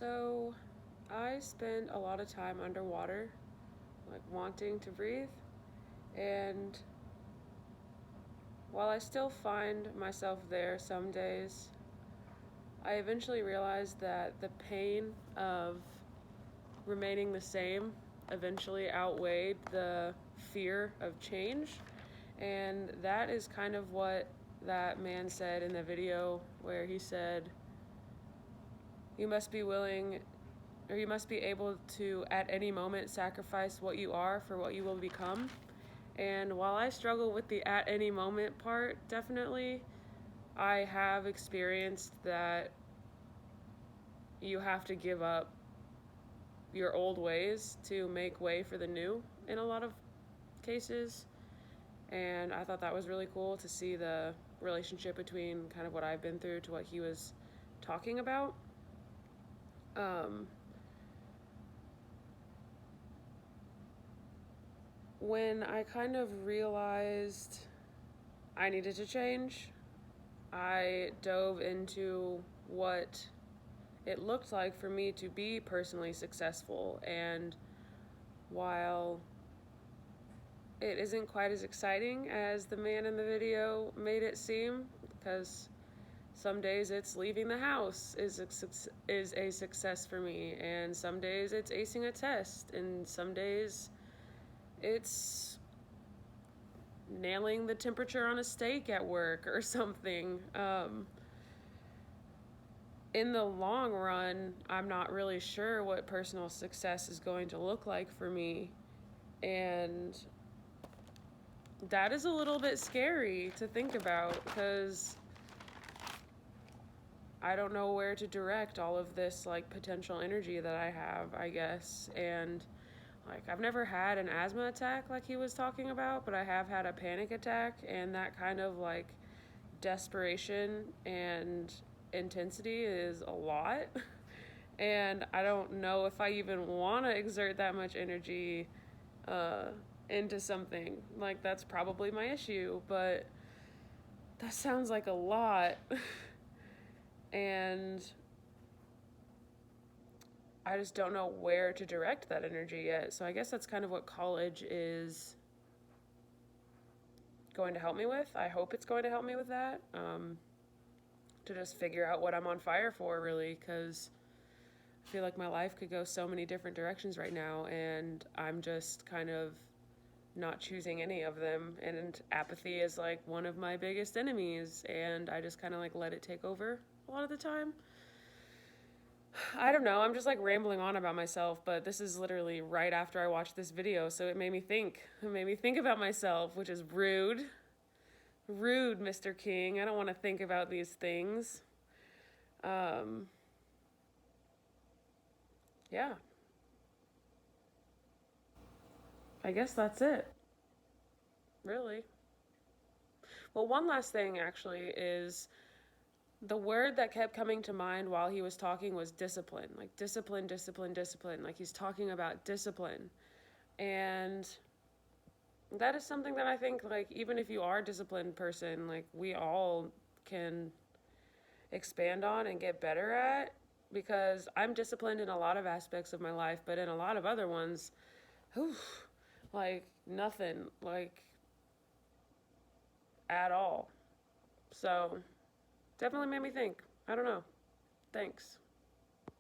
So, I spend a lot of time underwater, like wanting to breathe. And while I still find myself there some days, I eventually realized that the pain of remaining the same eventually outweighed the fear of change. And that is kind of what that man said in the video, where he said, you must be willing, or you must be able to at any moment sacrifice what you are for what you will become. And while I struggle with the at any moment part, definitely, I have experienced that you have to give up your old ways to make way for the new in a lot of cases. And I thought that was really cool to see the relationship between kind of what I've been through to what he was talking about. Um, when I kind of realized I needed to change, I dove into what it looked like for me to be personally successful. And while it isn't quite as exciting as the man in the video made it seem, because some days it's leaving the house is a success for me, and some days it's acing a test, and some days it's nailing the temperature on a steak at work or something. In the long run, I'm not really sure what personal success is going to look like for me. And that is a little bit scary to think about, because I don't know where to direct all of this like potential energy that I have, I guess. And like, I've never had an asthma attack like he was talking about, but I have had a panic attack, and that kind of like desperation and intensity is a lot. And I don't know if I even want to exert that much energy uh, into something. Like, that's probably my issue, but that sounds like a lot. And I just don't know where to direct that energy yet. So I guess that's kind of what college is going to help me with. I hope it's going to help me with that. To just figure out what I'm on fire for, really, because I feel like my life could go so many different directions right now, and I'm just kind of not choosing any of them. And apathy is like one of my biggest enemies, and I just kind of like let it take over a lot of the time. I don't know, I'm just like rambling on about myself, but this is literally right after I watched this video, so it made me think. It made me think about myself, which is rude. Rude, Mr. King. I don't want to think about these things. Um, yeah, I guess that's it, really. Well, one last thing actually is the word that kept coming to mind while he was talking was discipline. Like, discipline, discipline, discipline. Like, he's talking about discipline. And that is something that I think, like, even if you are a disciplined person, like, we all can expand on and get better at, because I'm disciplined in a lot of aspects of my life, but in a lot of other ones, whew, like, nothing, like, at all. So, definitely made me think. I don't know. Thanks.